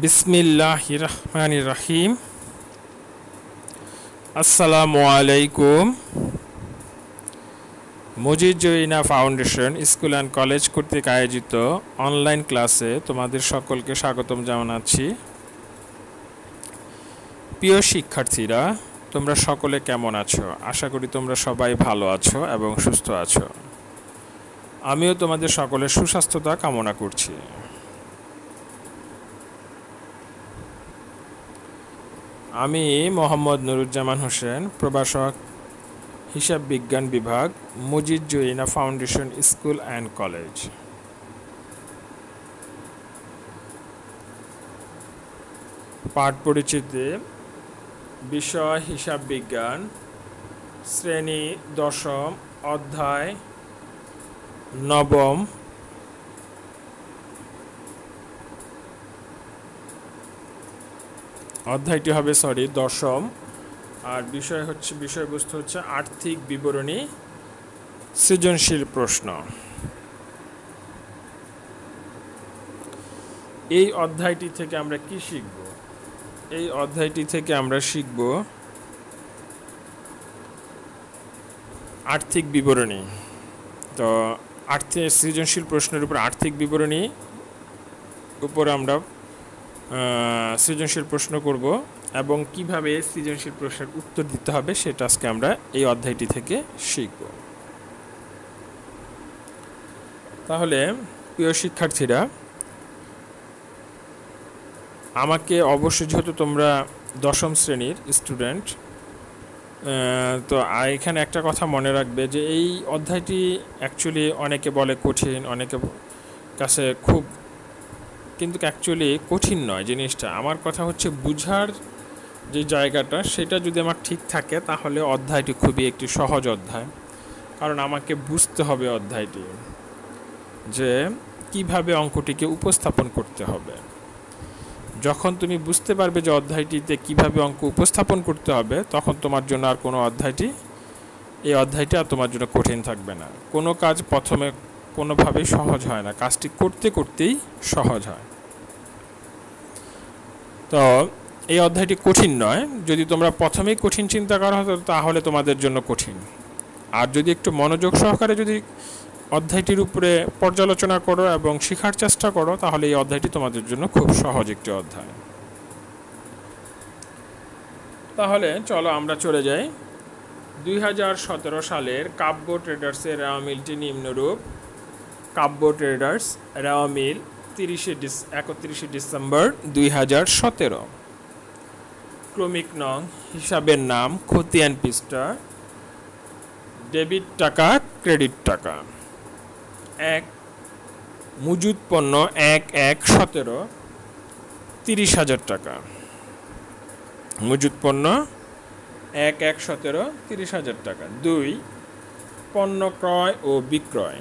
বিসমিল্লাহির রহমানির রহিম। আসসালামু আলাইকুম। Majid Joyina foundation school and college কর্তৃক আয়োজিত অনলাইন ক্লাসে তোমাদের সকলকে স্বাগতম জানাচ্ছি। প্রিয় শিক্ষার্থীরা, তোমরা সকলে কেমন আছো? আশা করি তোমরা সবাই ভালো আছো এবং সুস্থ আছো। আমিও তোমাদের সকলের সুস্বাস্থ্যতা কামনা করছি। আমি মোহাম্মদ নুরুজ্জামান হোসেন, প্রভাষক, হিসাব বিজ্ঞান বিভাগ, Majid Joyina foundation school and college. পাঠ পরিচিতি, বিষয় হিসাব বিজ্ঞান, শ্রেণী দশম, অধ্যায় নবম। অধ্যায়টি হবে দশম, আর বিষয়বস্তু হচ্ছে আর্থিক বিবরণী, সৃজনশীল প্রশ্ন। এই অধ্যায়টি থেকে আমরা কি শিখব? এই অধ্যায়টি থেকে আমরা শিখব আর্থিক বিবরণী। তো সৃজনশীল প্রশ্নের উপর আর্থিক বিবরণী উপর আমরা সৃজনশীল প্রশ্ন করব এবং কিভাবে সৃজনশীল প্রশ্নের উত্তর দিতে হবে সেটা আজকে আমরা এই অধ্যায়টি থেকে শিখব। তাহলে প্রিয় শিক্ষার্থীরা, আমাকে অবশ্যই, যেহেতু তোমরা দশম শ্রেণীর স্টুডেন্ট, তো এখানে একটা কথা মনে রাখবে যে এই অধ্যায়টি অ্যাকচুয়ালি অনেকে বলে কঠিন, অনেকে কাছে খুব, কিন্তু অ্যাকচুয়ালি কঠিন নয় জিনিসটা। আমার কথা হচ্ছে বুঝার যে জায়গাটা, সেটা যদি আমার ঠিক থাকে তাহলে অধ্যায়টি খুবই একটি সহজ অধ্যায়। কারণ আমাকে বুঝতে হবে অধ্যায়টি যে কিভাবে অঙ্কটিকে উপস্থাপন করতে হবে। যখন তুমি বুঝতে পারবে যে অধ্যায়টিতে কিভাবে অঙ্ক উপস্থাপন করতে হবে, তখন তোমার জন্য আর এই অধ্যায়টি আর তোমার জন্য কঠিন থাকবে না। কোনো কাজ প্রথমে কোনোভাবেই সহজ হয় না, কাজটি করতে করতেই সহজ হয়। তো এই অধ্যায়টি কঠিন নয়। যদি তোমরা প্রথমেই কঠিন চিন্তা করা হতো তাহলে তোমাদের জন্য কঠিন। আর যদি একটু মনোযোগ সহকারে যদি অধ্যায়টির উপরে পর্যালোচনা করো এবং শেখার চেষ্টা করো, তাহলে এই অধ্যায়টি তোমাদের জন্য খুব সহজ একটি অধ্যায়। তাহলে চলো আমরা চলে যাই। 2017 সালের কাব্য ট্রেডার্সের রেওয়া মিলটি নিম্নরূপ। কাব্য ট্রেডার্স রেওয়া মিল 31 ডিসেম্বর 2017। ক্রমিক নং, হিসাবের নাম, খতিয়ান পৃষ্ঠা, ডেবিট টাকা, ক্রেডিট টাকা। 1, মজুদ পণ্য 1/1/17 30,000 টাকা। মজুদ পণ্য 1/1/17 30,000 টাকা। 2, পণ্য ক্রয় ও বিক্রয়।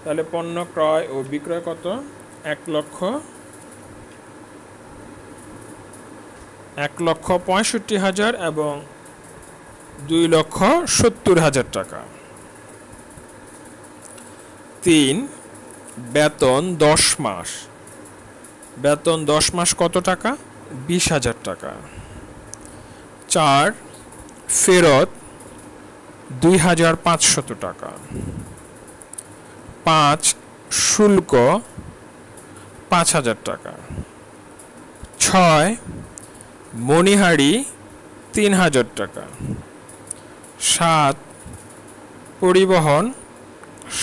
তাহলে পণ্য ক্রয় ও বিক্রয় কত? 1,65,000 এবং 2,70,000 টাকা। 3, বেতন 10 মাস। বেতন 10 মাস কত টাকা? 20,000 টাকা। 4, ফেরত 2,500 টাকা। 5, শুল্ক 5,000 টাকা। 6, মণিহারি 3,000 টাকা। 7, পরিবহন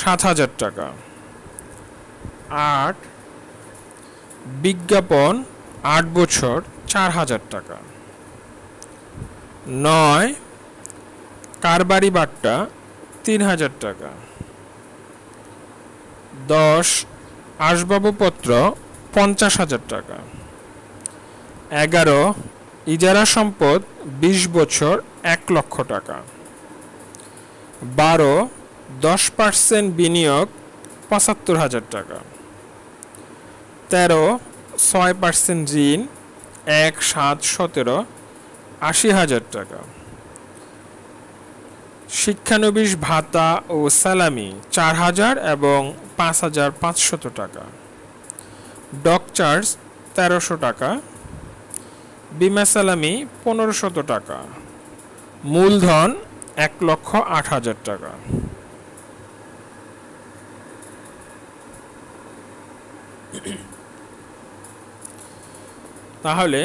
7,000 টাকা। 8, বিজ্ঞাপন 8 বছর 4,000 টাকা। 9, কারবারি বাট্টা 3,000 টাকা। 10, আসবাবপত্র 50,000 টাকা। 11, ইজারা সম্পদ 20 বছর 1 লক্ষ টাকা। 12, 10% বিনিয়োগ 75,000 টাকা। 13, 6% ঋণ 1/7/17 80,000 টাকা। শিক্ষানবিশ ভাতা ও সালামি 4,000 এবং 5,500 টাকা। ডক চার্জ 1300 টাকা, বিমা সালামি 1500 টাকা, মূলধন 1,08,000 টাকা। তাহলে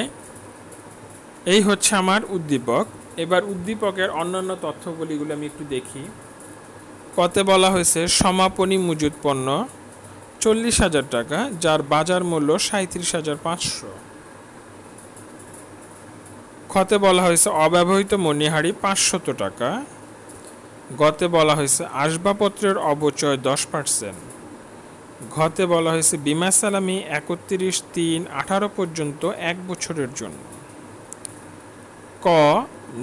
এই হচ্ছে আমার উদ্দীপক। এবার উদ্দীপকের অন্যান্য তথ্যগুলিগুলো আমি একটু দেখি। কতে বলা হয়েছে সমাপনী মজুত পণ্য 40,000 টাকা, যার বাজার মূল্য 37,500। খতে বলা হয়েছে অব্যবহৃত মণিহারি 500 টাকা। গতে বলা হয়েছে আসবাবপত্রের অবচয় 10%। ঘতে বলা হয়েছে বিমা সালামি 31/3/18 পর্যন্ত 1 বছরের জন্য। ক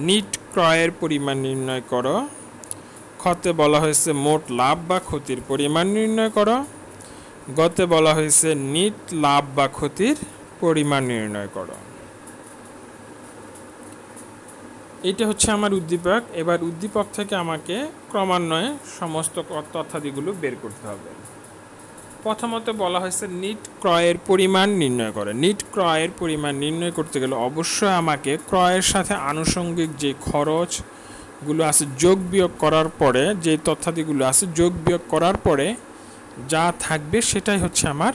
নিট ক্রয়ের পরিমাণ নির্ণয় করো। খতে বলা হয়েছে মোট লাভ বা ক্ষতির পরিমাণ নির্ণয় করো। গতে বলা হয়েছে নিট লাভ বা ক্ষতির পরিমাণ নির্ণয় করো। এটা হচ্ছে আমার উদ্দীপক। এবার উদ্দীপক থেকে আমাকে ক্রমান্বয়ে সমস্ত তথ্যাদিগুলো বের করতে হবে। প্রথমত বলা হয়েছে নিট ক্রয়ের পরিমাণ নির্ণয় করে। নিট ক্রয়ের পরিমাণ নির্ণয় করতে গেলে অবশ্যই আমাকে ক্রয়ের সাথে আনুষঙ্গিক যে খরচগুলো আছে যোগ বিয়োগ করার পরে, যে তথ্যাদিগুলো আছে যোগ বিয়োগ করার পরে যা থাকবে সেটাই হচ্ছে আমার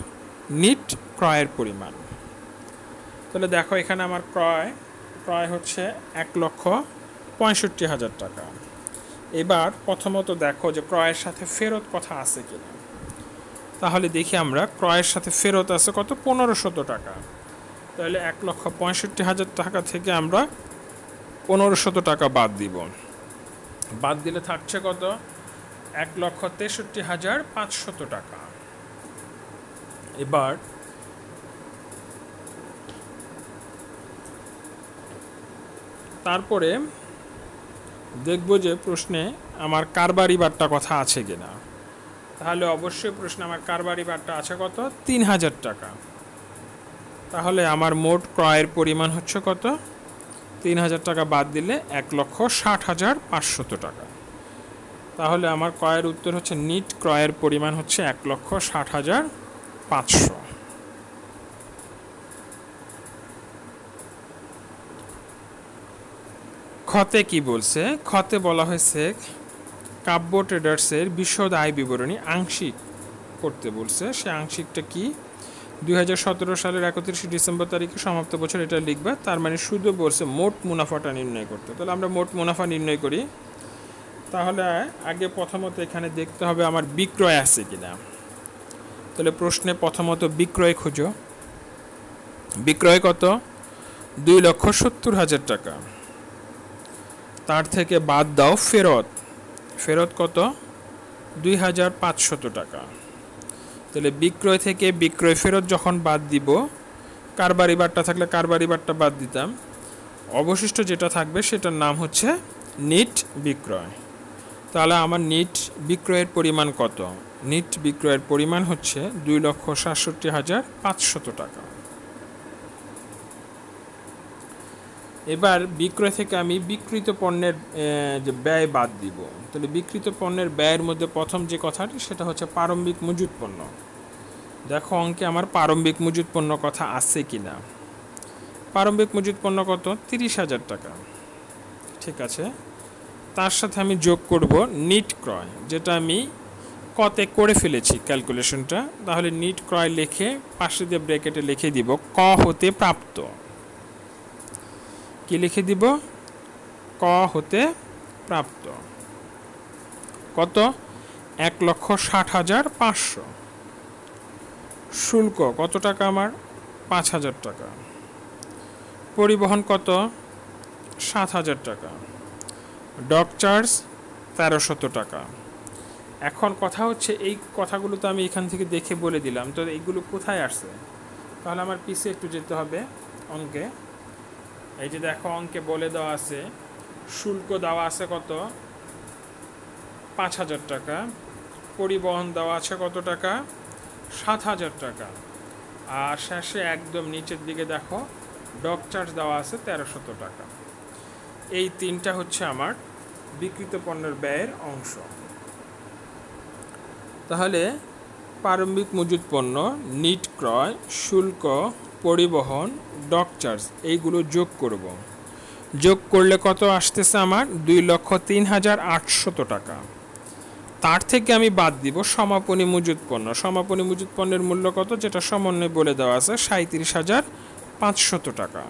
নিট ক্রয়ের পরিমাণ। তাহলে দেখো এখানে আমার ক্রয় হচ্ছে 1,65,000 টাকা। এবার প্রথমত দেখো যে ক্রয়ের সাথে ফেরত কথা আছে কিনা। তাহলে দেখি আমরা ক্রয়ের সাথে ফেরত আছে কত 1,500 টাকা। তাহলে 1,65,000 টাকা থেকে আমরা 1,500 টাকা বাদ দিব। বাদ দিলে থাকছে কত 1,63,500 টাকা। এবার তারপরে দেখব যে প্রশ্নে আমার কারবারি বাট্টা কথা আছে কিনা। তাহলে অবশ্যই প্রশ্নে আমার কারবারি বাট্টা আছে কত 3,000 টাকা। তাহলে আমার মোট ক্রয়ের পরিমাণ হচ্ছে কত 3,000 টাকা বাদ দিলে 1,60,500 টাকা। তাহলে আমার ক্রয়ের উত্তর হচ্ছে নিট ক্রয়ের পরিমাণ হচ্ছে 1,60,500। খতে কি বলছে? খতে বলা হয়েছে কাব্য ট্রেডার্সের বিশদ আয় বিবরণী আংশিক করতে বলছে। সে আংশিকটা কি 2017 সালের 31 ডিসেম্বর তারিখে সমাপ্ত বছর এটা লিখবে। তার মানে শুধু বলছে মোট মুনাফাটা নির্ণয় করতে। তাহলে আমরা মোট মুনাফা নির্ণয় করি। তাহলে আগে প্রথমত এখানে দেখতে হবে আমার বিক্রয় আছে কিনা। তাহলে প্রশ্নে প্রথমত বিক্রয় খুঁজো। বিক্রয় কত 2,70,000 টাকা। তার থেকে বাদ দাও ফেরত। ফেরত কত 2,500 টাকা। তাহলে বিক্রয় থেকে বিক্রয় ফেরত যখন বাদ দিব, কারবারি বাট্টা থাকলে কারবারি বাট্টা বাদ দিতাম, অবশিষ্ট যেটা থাকবে সেটার নাম হচ্ছে নিট বিক্রয়। তাহলে আমার নিট বিক্রয়ের পরিমাণ কত? নিট বিক্রয়ের পরিমাণ হচ্ছে 2,67,500 টাকা। এবার বিক্রয় থেকে আমি বিক্রিত পণ্যের যে ব্যয় বাদ দিব। তাহলে বিক্রিত পণ্যের ব্যয়ের মধ্যে প্রথম যে কথাটি সেটা হচ্ছে প্রারম্ভিক মজুত পণ্য। দেখো অঙ্কে আমার প্রারম্ভিক মজুত পণ্য কথা আছে কিনা। প্রারম্ভিক মজুত পণ্য কত 30,000 টাকা। ঠিক আছে, তার সাথে আমি যোগ করব নিট ক্রয়, যেটা আমি কতে করে ফেলেছি ক্যালকুলেশনটা। তাহলে নিট ক্রয় লিখে পাশে দিয়ে ব্র্যাকেটে লিখে দিব ক হতে প্রাপ্ত। কি লিখে দিব? ক হতে প্রাপ্ত কত 1,60,500। শুল্ক কত টাকা আমার 5,000 টাকা। পরিবহন কত 7,000 টাকা। ডক চার্জ 1,300 টাকা। এখন কথা হচ্ছে এই কথাগুলো তো আমি এখান থেকে দেখে বলে দিলাম, তো এইগুলো কোথায় আসছে? তাহলে আমার পিছে একটু যেতে হবে অঙ্কে। এই যে দেখো অঙ্কে বলে দেওয়া আছে শুল্ক দেওয়া আছে কত 5,000 টাকা। পরিবহন দেওয়া আছে কত টাকা 7,000 টাকা। আর শেষে একদম নিচের দিকে দেখো ডক চার্জ দেওয়া আছে 1,300 টাকা। এই তিনটা হচ্ছে আমার বিক্রিত পণ্যের ব্যয়ের অংশ। তাহলে প্রারম্ভিক মজুত পণ্য, নিট ক্রয়, শুল্ক, পরিবহন, ডক চার্জ এইগুলো যোগ করব। যোগ করলে কত আসতেছে আমার? 2,03,800 টাকা। তার থেকে আমি বাদ দিব সমাপনী মজুত পণ্য। সমাপনী মজুত পণ্যের মূল্য কত, যেটা সমন্বয়ে বলে দেওয়া আছে, 37,500 টাকা।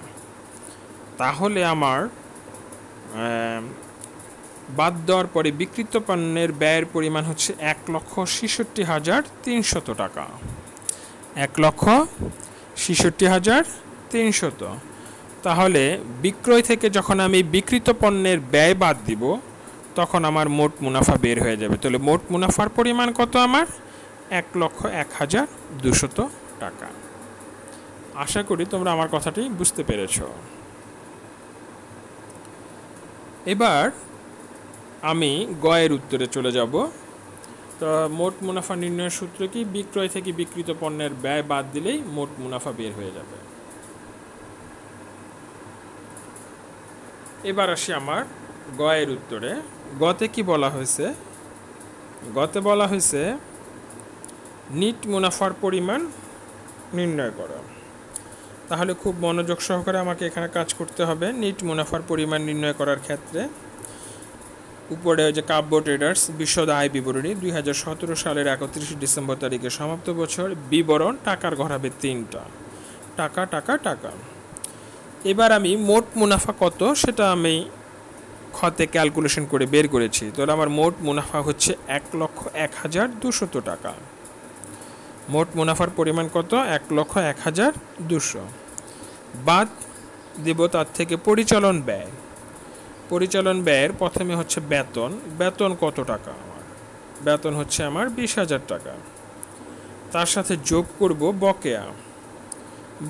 তাহলে আমার বাদ দেওয়ার পরে বিক্রিত পণ্যের ব্যয়ের পরিমাণ হচ্ছে 1,66,300 টাকা। 1,66,300। তাহলে বিক্রয় থেকে যখন আমি বিক্রিত পণ্যের ব্যয় বাদ দিব তখন আমার মোট মুনাফা বের হয়ে যাবে। তাহলে মোট মুনাফার পরিমাণ কত আমার? 1,01,200 টাকা। আশা করি তোমরা আমার কথাটি বুঝতে পেরেছ। এবার আমি গয়ের উত্তরে চলে যাব। তো মোট মুনাফা নির্ণয়ের সূত্র কি? বিক্রয় থেকে বিক্রিত পণ্যের ব্যয় বাদ দিলেই মোট মুনাফা বের হয়ে যাবে। এবার আসি আমার গয়ের উত্তরে। গতে কি বলা হয়েছে? গতে বলা হয়েছে নিট মুনাফার পরিমাণ নির্ণয় করো। তাহলে খুব মনোযোগ সহকারে আমাকে এখানে কাজ করতে হবে। নিট মুনাফার পরিমাণ নির্ণয় করার ক্ষেত্রে উপরে যে কাব্য ট্রেডার্স বিশদ আয় বিবরণী 2017 সালের 31 ডিসেম্বর তারিখে সমাপ্ত বছর বিবরণ, টাকার ঘর হবে 3টা, টাকা টাকা টাকা। এবার আমি মোট মুনাফা কত সেটা আমি খতে ক্যালকুলেশন করে বের করেছি। তাহলে আমার মোট মুনাফা হচ্ছে 1,01,200 টাকা। মোট মুনাফার পরিমাণ কত? 1,01,200। বাদ দেব তার থেকে পরিচালন ব্যয়। পরিচালন ব্যয়ের প্রথমে হচ্ছে বেতন। বেতন কত টাকা? আমার বেতন হচ্ছে আমার 20,000 টাকা। তার সাথে যোগ করব বকেয়া।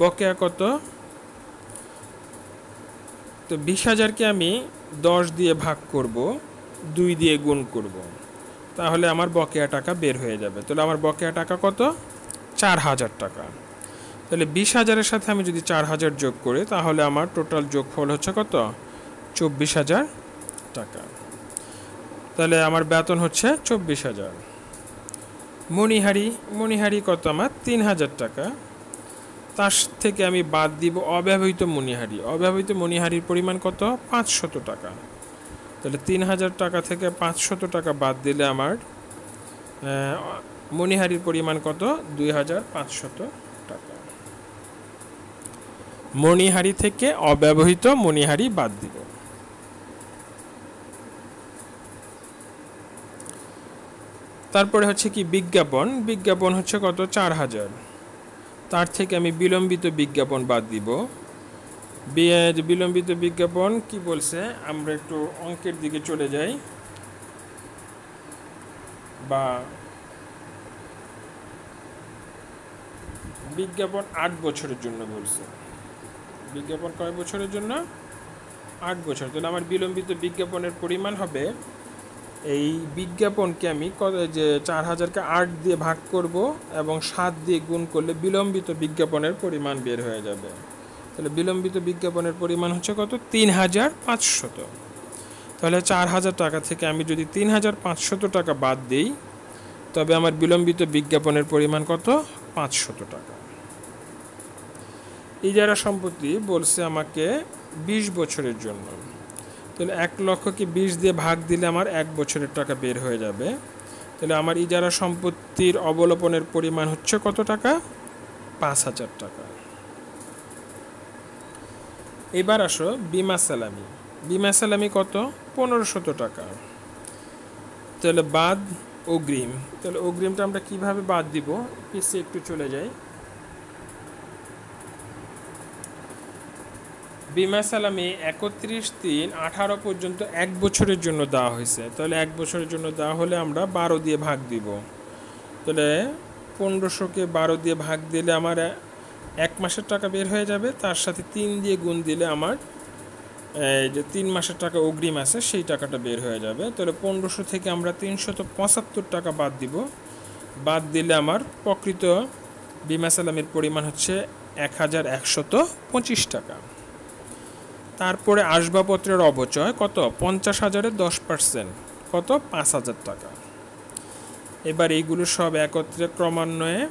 বকেয়া কত? তো 20,000কে আমি 10 দিয়ে ভাগ করব, 2 দিয়ে গুণ করব, তাহলে আমার বকেয়া টাকা বের হয়ে যাবে। তাহলে আমার বকেয়া টাকা কত? 4,000 টাকা। তাহলে 20,000-এর সাথে আমি যদি 4,000 যোগ করি তাহলে আমার টোটাল যোগফল হচ্ছে কত? 24,000 টাকা। তাহলে আমার বেতন হচ্ছে 24,000। মণিহারি কত? আমার 3,000 টাকা। তার থেকে আমি বাদ দিব অব্যবহৃত মণিহারি। অব্যবহৃত মণিহারির পরিমাণ কত? 500 টাকা। তাহলে 3,000 টাকা থেকে 500 টাকা বাদ দিলে আমার মণিহারির পরিমাণ কত? 2,500 টাকা। মণিহারি থেকে অব্যবহৃত মণিহারি বাদ দিব। তারপরে হচ্ছে কি বিজ্ঞাপন। বিজ্ঞাপন হচ্ছে কত? 4,000। তার থেকে আমি বিলম্বিত বিজ্ঞাপন বাদ দিব। বিলম্বিত বিজ্ঞাপন কি বলছে? আমরা একটু অঙ্কের দিকে চলে যাই, বা বিজ্ঞাপন 8 বছরের জন্য বলছে। বিজ্ঞাপন কয় বছরের জন্য? 8 বছর। তাহলে আমার বিলম্বিত বিজ্ঞাপনের পরিমাণ হবে, এই বিজ্ঞাপনকে আমি যে 4,000-কে 8 দিয়ে ভাগ করব এবং 7 দিয়ে গুণ করলে বিলম্বিত বিজ্ঞাপনের পরিমাণ বের হয়ে যাবে। তাহলে বিলম্বিত বিজ্ঞাপনের পরিমাণ হচ্ছে কত? 3,500। তাহলে 4,000 টাকা থেকে আমি যদি 3,500 টাকা বাদ দিই তবে আমার বিলম্বিত বিজ্ঞাপনের পরিমাণ কত? 500 টাকা। ইজারা সম্পত্তি বলছে আমাকে 20 বছরের জন্য। তাহলে 1,00,000-কে 20 দিয়ে ভাগ দিলে আমার 1 বছরের টাকা বের হয়ে যাবে। তাহলে আমার ইজারা সম্পত্তির অবলোপনের পরিমাণ হচ্ছে কত টাকা? 5,000 টাকা। এবার আসো বিমা সালামি। বিমা সালামি কত? 1,500 টাকা। তাহলে বাদ অগ্রিম। তাহলে অগ্রিমটা আমরা কিভাবে বাদ দিব? পিছিয়ে একটু চলে যাই। বিমা সালামি 31/3/18 পর্যন্ত 1 বছরের জন্য দেওয়া হয়েছে। তাহলে 1 বছরের জন্য দেওয়া হলে আমরা 12 দিয়ে ভাগ দিব। তাহলে 1,500-কে 12 দিয়ে ভাগ দিলে আমার 1 মাসের টাকা বের হয়ে যাবে। তার সাথে 3 দিয়ে গুণ দিলে আমার এই যে 3 মাসের টাকা অগ্রিম আছে সেই টাকাটা বের হয়ে যাবে। তাহলে 1,500 থেকে আমরা 375 টাকা বাদ দিব। বাদ দিলে আমার প্রকৃত বিমা সালামির পরিমাণ হচ্ছে 1,125 টাকা। তারপরে আসবাবপত্রের অবচয় কত? 50,000-এর 10%, কত? 5,000 টাকা। এবার এইগুলো সব একত্রে ক্রমান্বয়ে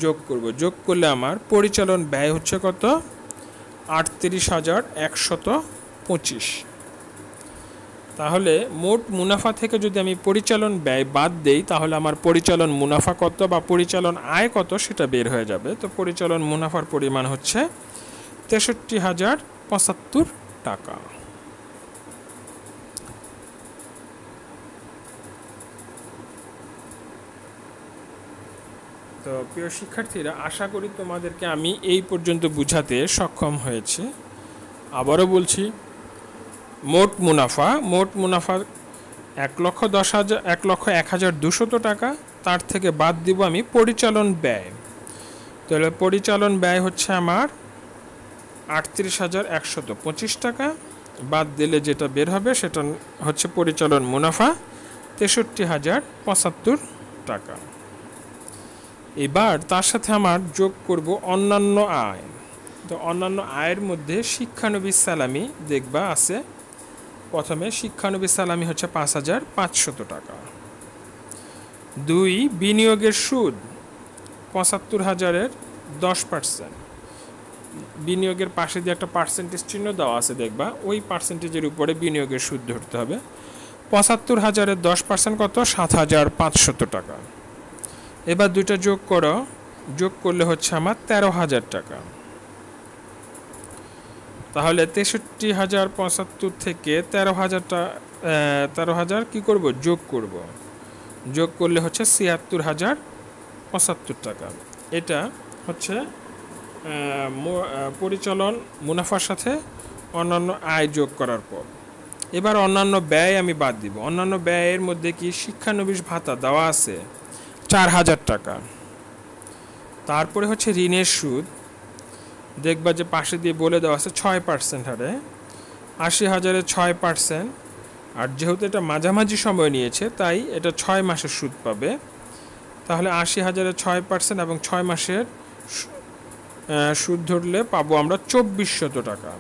যোগ করব। যোগ করলে আমার পরিচালন ব্যয় হচ্ছে কত? ৩৮,১২৫। তাহলে মোট মুনাফা থেকে যদি আমি পরিচালন ব্যয় বাদ দেই তাহলে আমার পরিচালন মুনাফা কত বা পরিচালন আয় কত সেটা বের হয়ে যাবে। তো পরিচালন মুনাফার পরিমাণ হচ্ছে ৬৩,০৭৫ টাকা। তো প্রিয় শিক্ষার্থীরা, আশা করি তোমাদেরকে আমি এই পর্যন্ত বুঝাতে সক্ষম হয়েছি। আবারও বলছি, মোট মুনাফা ১,১০,১,০১,২০০ টাকা। তার থেকে বাদ দিব আমি পরিচালন ব্যয়। তাহলে পরিচালন ব্যয় হচ্ছে আমার ৩৮,১২৫ টাকা। বাদ দিলে যেটা বের হবে সেটা হচ্ছে পরিচালন মুনাফা ৬৩,০৭৫ টাকা। এবার তার সাথে আমার যোগ করব অন্যান্য আয়। তো অন্যান্য আয়ের মধ্যে শিক্ষানবিশ সালামি দেখবা আছে। প্রথমে শিক্ষানবিশ সালামি হচ্ছে ৫,৫০০ টাকা। ২, বিনিয়োগের সুদ ৭৫,০০০-এর ১০%। বিনিয়োগের পাশে দিয়ে একটা পার্সেন্টেজ চিহ্ন দেওয়া আছে দেখবা, ওই পার্সেন্টেজের উপরে বিনিয়োগের সুদ ধরতে হবে। ৭৫,০০০-এর ১০% কত? ৭,৫০০ টাকা। এবার দুইটা যোগ করো, যোগ করলে হচ্ছে আমার ১৩,০০০ টাকা। তাহলে ৬৩,০৭৫ থেকে ১৩,০০০ কি করব? যোগ করব। যোগ করলে হচ্ছে ৭৬,০৭৫ টাকা। এটা হচ্ছে পরিচালন মুনাফার সাথে অন্যান্য আয় যোগ করার পর। এবার অন্যান্য ব্যয় আমি বাদ দিব। অন্যান্য ব্যয়ের মধ্যে কি শিক্ষানবিশ ভাতা দেওয়া আছে ৪,০০০ টাকা। তারপরে হচ্ছে ঋণের সুদ, দেখবা যে পাশে দিয়ে বলে দেওয়া আছে ৬% হারে। ৮০,০০০-এর ৬%। আর যেহেতু এটা মাঝামাঝি সময় নিয়েছে তাই এটা ৬ মাসের সুদ পাবে। তাহলে ৮০,০০০-এর ৬% এবং ৬ মাসের সুদ ধরলে পাবো আমরা ২৪০০ টাকা।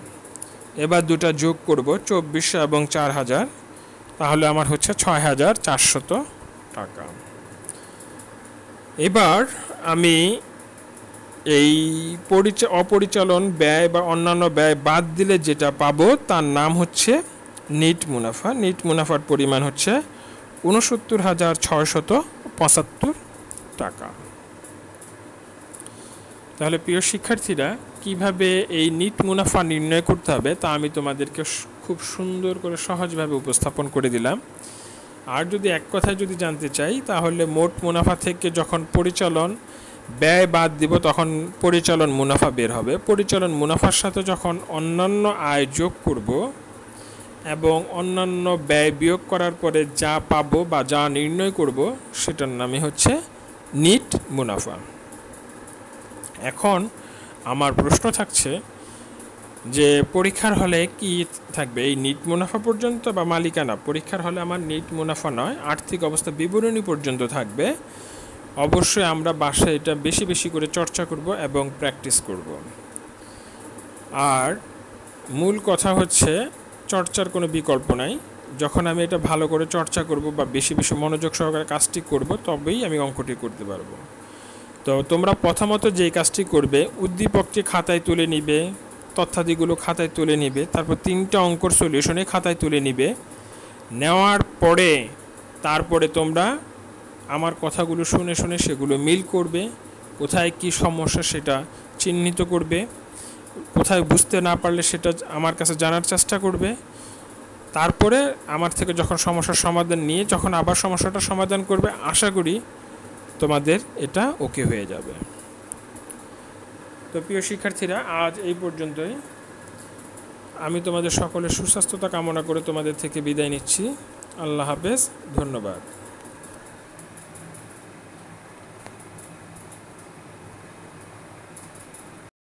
এবার দুটা যোগ করব, ২৪০০ এবং ৪,০০০। তাহলে আমার হচ্ছে ৬,৪০০ টাকা। এবার আমি এই অপরিচালন ব্যয় বা অন্যান্য ব্যয় বাদ দিলে যেটা পাবো তার নাম হচ্ছে নিট মুনাফা। নিট মুনাফার পরিমাণ হচ্ছে ৬৯,৬৭৫ টাকা। তাহলে প্রিয় শিক্ষার্থীরা, কিভাবে এই নিট মুনাফা নির্ণয় করতে হবে তা আমি তোমাদেরকে খুব সুন্দর করে সহজভাবে উপস্থাপন করে দিলাম। আর যদি এক কথায় যদি জানতে চাই তাহলে মোট মুনাফা থেকে যখন পরিচালন ব্যয় বাদ দিব তখন পরিচালন মুনাফা বের হবে। পরিচালন মুনাফার সাথে যখন অন্যান্য আয় যোগ করব এবং অন্যান্য ব্যয় বিয়োগ করার পরে যা পাবো বা যা নির্ণয় করব সেটার নামই হচ্ছে নিট মুনাফা। এখন আমার প্রশ্ন থাকছে যে পরীক্ষার হলে কি থাকবে? এই নিট মুনাফা পর্যন্ত বা মালিকানা? পরীক্ষার হলে আমার নিট মুনাফা নয়, আর্থিক অবস্থা বিবরণী পর্যন্ত থাকবে। অবশ্যই আমরা বাসায় এটা বেশি বেশি করে চর্চা করব এবং প্র্যাকটিস করব। আর মূল কথা হচ্ছে চর্চার কোনো বিকল্প নাই। যখন আমি এটা ভালো করে চর্চা করব বা বেশি বেশি মনোযোগ সহকারে কাজটি করব তবেই আমি অঙ্কটি করতে পারবো। তো তোমরা প্রথমত যেই কাজটি করবে, উদ্দীপকটি খাতায় তুলে নিবে, তথ্যাদিগুলো খাতায় তুলে নিবে, তারপর 3টা অঙ্কর সলিউশনে খাতায় তুলে নিবে। নেওয়ার পরে তারপরে তোমরা আমার কথাগুলো শুনে শুনে সেগুলো মিল করবে, কোথায় কি সমস্যা সেটা চিহ্নিত করবে, কোথায় বুঝতে না পারলে সেটা আমার কাছে জানার চেষ্টা করবে। তারপরে আমার থেকে যখন সমস্যার সমাধান নিয়ে যখন আবার সমস্যাটা সমাধান করবে, আশা করি তোমাদের এটা ওকে হয়ে যাবে। তো প্রিয় শিক্ষার্থীরা, আজ এই পর্যন্তই। আমি তোমাদের সকলের সুস্বাস্থ্যতা কামনা করে তোমাদের থেকে বিদায় নিচ্ছি। আল্লাহ হাফেজ, ধন্যবাদ।